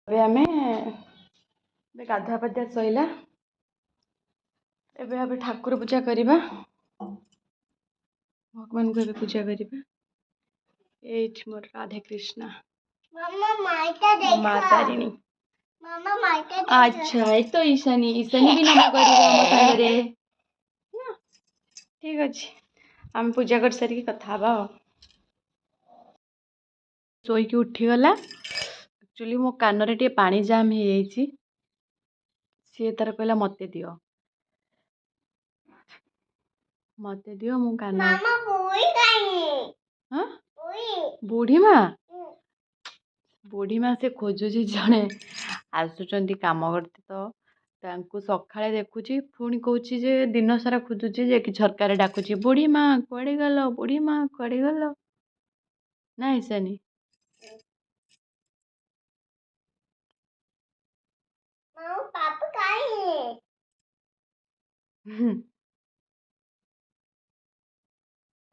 ଏବେ ଆମେ ଗାଧୁଆ ପାଧୁଆ ସଇଲା। ଏବେ ଆମେ ଠାକୁର ପୂଜା କରିବା, ଭଗବାନଙ୍କୁ ଏବେ ପୂଜା କରିବା। ଏଇଠି ମୋର ରାଧେ କୃଷ୍ଣ ମା ତାରିଣୀ। अच्छा एक तो ईशानी ईशानी भी नाम करिबो हम सागरे ठीक अछि। हम पूजा कर सारी कथा हवा सोई की उठी गला। एक्चुअली मो कान रे टे पानी जाम हो जाइछि। सी तार कहला मते दियो मो कान मामा बुढ़ी काई हां बुढ़ी माँ से खोजुची जड़े आसुचंती काम करते तो तांको सकाळे देखुची पुणी कहूची जे दिन सारा खोजुची जे कि झरकारे डाकुची बुढ़ी माँ कुआडे गलो बुढ़ी माँ कुआडे गलो ना ईशानी पापा काई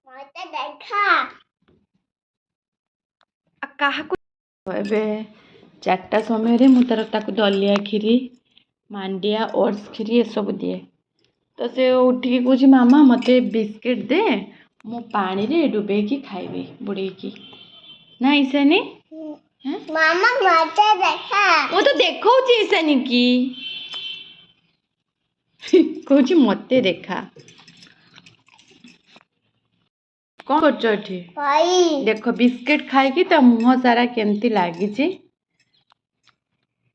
मते देखा कहा एबे 4टा समय मु तार ताकू दलिया खीरी मांडिया ओट्स खीरी ये सब दिए तो से उठी कह मामा मते बिस्किट दे मु पानी रे डुबे की खाइबी बुड़े की ना ईशानी मामा मते देखा वो तो देखो ईशानी की कहूँ मते देखा कौन कर देख बिस्किट खाई ता मुह सारा केमती लगी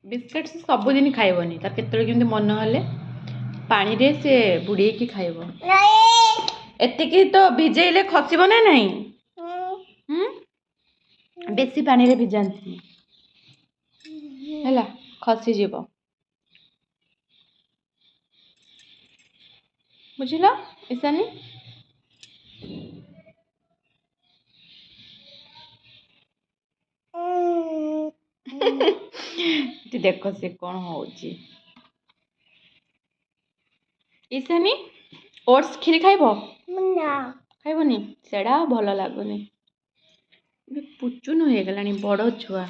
बिस्किट से सबुदिन खाइबनी तार केतरे केमती मन हेले पानी रे से बुड़े की खाइब एतिकी तो भिजेले खसिब ना नहीं बेसी पानी रे भिजांती हैला खसी जीव बुझिला ईशानी देख से कौन हो ईशानी ओट्स खीरी खाइब खाइबनी सेड़ा भल लगुनि पुचुन हो गला बड़ छुआ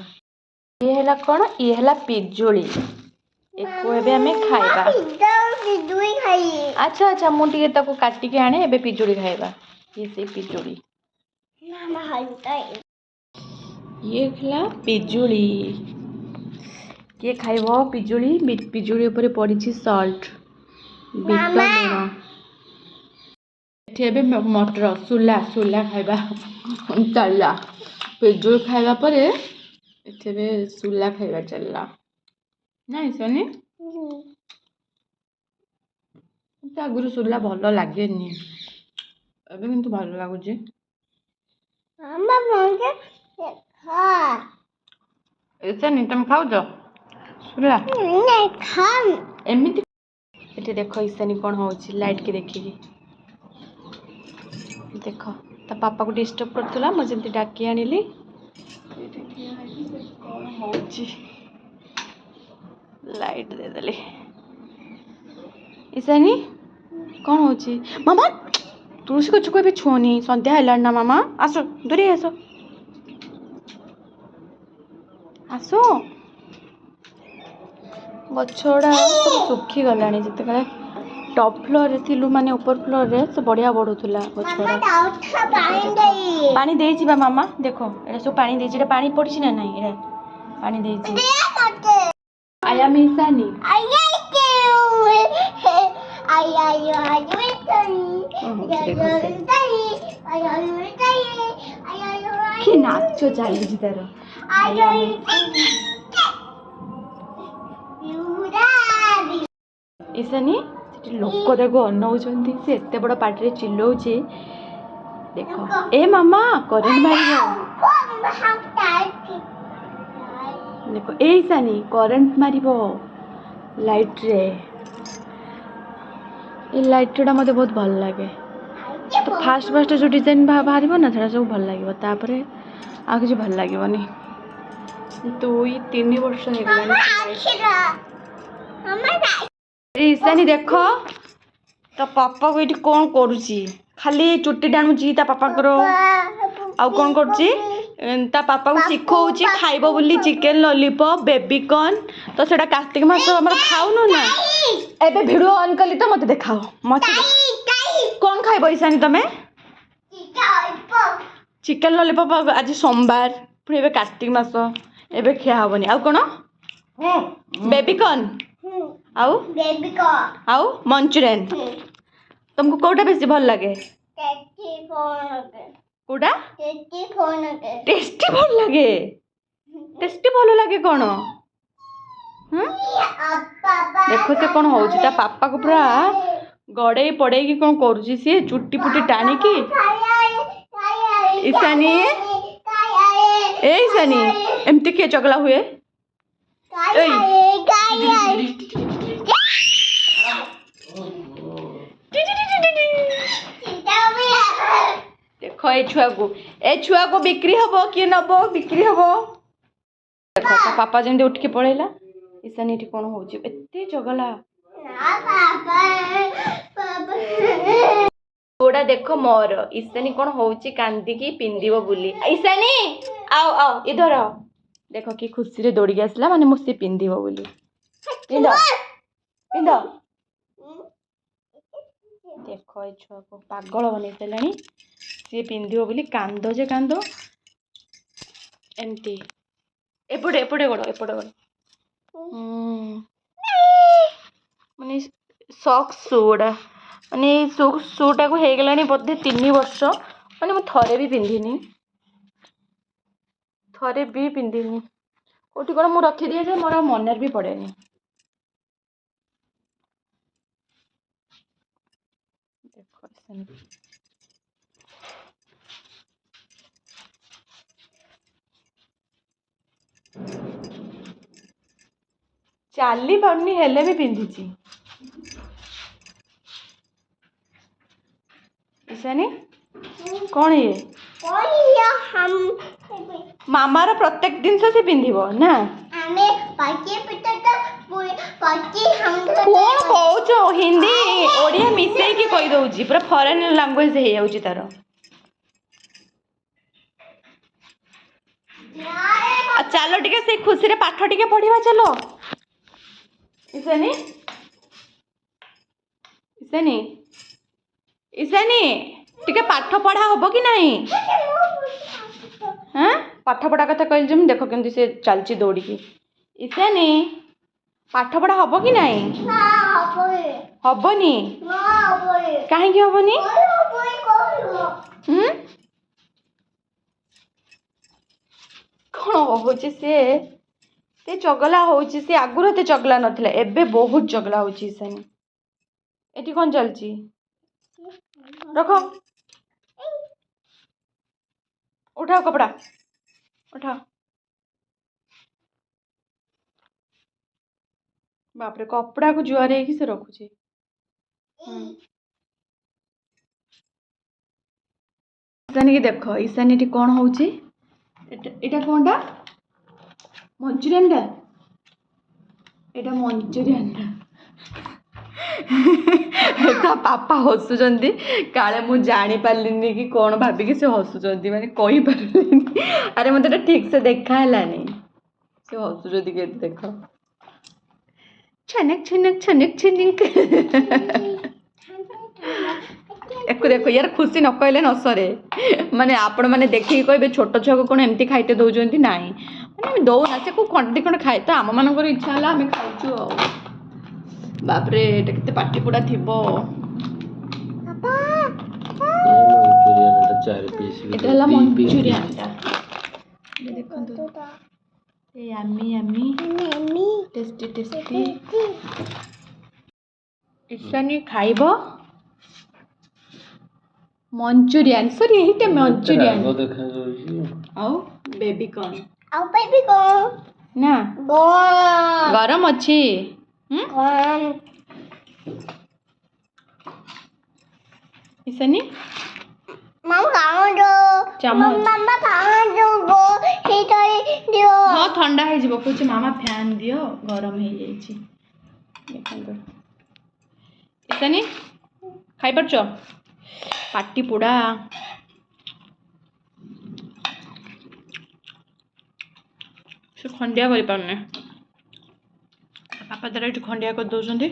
ये है कौन ये है पिजुली एको एबे हमें खाइबा अच्छा अच्छा मुझे ताको काटिक आने एबे पिजुली खाइबा ये से पिजुली ये खला पिजुली किए खाइब पिजुली पिजुली ऊपर पड़ी सॉल्ट बीट लूण एबे मटर सुला सुला खाइबा चलला पिजुली खाइबा परे एठे सुला खाइबा चलला नहीं सनी आगुरी सुला भल लगे एबे किंतु भल लगुच ऐसा नहीं तुम खाओ जो सुला एमती ये देख ईशानी कौन हो लाइट की देखिकी देख ता पापा को डिस्टर्ब करथुला मुझे डाकी आनिली कौन हो लाइट दे देली ईशानी कौन हो मामा तुलसी गछ को छुनी सन्ध्या है ना मामा आसो दूरी आसो आसो गछड़ा सब सुखी गला जिते टॉप फ्लोर रे थिलु माने ऊपर फ्लोर रे से बढ़िया बढ़ुला गछड़ा पानी दे जी मामा देखो एटा सब पानी दे जी पानी पड़छि ना नहीं एटा पानी दे जी आया ईशानी कि नाच चली तार ईशानी लोक देखो अनौचंती से एते बड़ पार्टी चिल्लाउची देखो ए मामा करेंट मारिबो देखो ए ईशानी करेंट मारिबो लाइट रे ये लाइट टा मते बहुत भल लगे तो फास्ट फास्ट जो डिजाइन बाहर ना था सब भल लगे तापरे आ किसी भल लगे 2-3 वर्ष हो ईशानी देख तो पापा को ये कौन करुची खाली चुट्टी टाणुची ता पापा आउ कौन करुची ता पापा को शिखौची खाइबो बोली चिकन लॉलीपॉप बेबीकॉर्न तो सेटा कार्तिक मास हमर खाउनु ना एबे वीडियो ऑन कली तो मते देखाओ मते कौन खाइबो ईशानी तमे चिकन लॉलीपॉप आज सोमवार पुणी एबे कार्तिक मास एबे खिया हबनी आउ कोन बेबीकॉर्न आउ मंचूरियन तुमको कोटा बेसी भल लागे कोटा टेस्टी भल लागे टेस्टी भल लागे कौन देखो से कौन होउची ता पापा को पूरा गड़े पड़े कि कौन करूची सी चुट्टी पुटी टाणी की ईशानी ए ईशानी एमती किए चगला हुए देखो ए छुआ को बिक्री हबो कि नबो बिक्री हबो देखो तो पापा जंदे उठ के पळेला ईशानी एठी कोन होउची एत्ते चगला थोड़ा देखो मोर ईशानी कौन होउची कांदी की पिंदिबो बुली ईशानी आओ आओ इधर आओ देखो कि खुशी रे दौड़ी आसला माने मुसी पिंदिबो बुली पिंदो पिंदो देखो ए छुआ को पागल बनै देलानी सी पिंदिबो बुली कांदो जे कांदो एमती एपटे एपटे गड़ माने सॉक्स सोडा माने शूटा को हो गलानी बोधे 3 वर्ष माने मैं थरे भी पिंधिनी कोटी कौन मुझे रखी दिए जे मोर मन भी पड़ेनी देखो चाली पानी हेले भी पिंधिची ईशानी कौन ये हम मामार प्रत्येक दिन से पिंधिबो ना कौन कहूचो हिंदी ओडिया मिसई की कहि दउची पूरा फॉरेन लैंग्वेज हे जाउची तार चलो टिके से खुशी रे पाठ टिके पढ़िबा चलो ईशानी ईशानी ईशानी टिके पाठ पढ़ा हबो कि नहीं हाँ पाठ पढ़ा कथा कहल जे देखो केमती से चलची दौड़ी की ईशानी पाठ पढ़ा हबो कि नहीं हबनी कहीं की हबनी कौन होची से चगला होची से आगुर एते चगला नथिला एबे बहुत चगला होची ईशानी एटी कौन चलची रखो उठाओ कपड़ा उठाओ बाप रे कपड़ा को जुआरे की से रखुची ईशानी की देखो ईशानी टी कौन होची एटा कोनटा मंचूरियन टा एटा मंचूरियन टा ता पापा हसुचंदी काले मु जानी पारलिनी कि कौन भाभी से हसुचंदी माने कहि पारलिनी अरे मते तो ठीक से देखा हलानी से हसुचंदी के देखो छनक छनक छनक छनक एको देखो यार खुशी न कहले न सरे माने आपण माने देखि कहबे छोट छुआ को कोन एमती खाइते दउजंती नाही माने दउ ना से को खंडी खंड खाइ त आम मानकर इच्छा हला हमें खाइछु बाप रे एटा केते पाटी पुडा थिबो एटा ला मंचूरियन टा देखो तो ए yummy yummy tasty tasty Ishani खाइबो मंचूरियन सॉरी एटा मंचूरियन आउ बेबी कॉर्न ना गरम अछि ईशानी हाँ ठंडा है जीवो कुछ मामा फैन दियो गरम है जाइछि देखंतो ईशानी खाइ परछो पाटी पोड़ा ସେ ଖଣ୍ଡିଆ କରିପାରୁନି ବାପା ତାର ଏଠି ଖଣ୍ଡିଆ କରିଦେଉଛନ୍ତି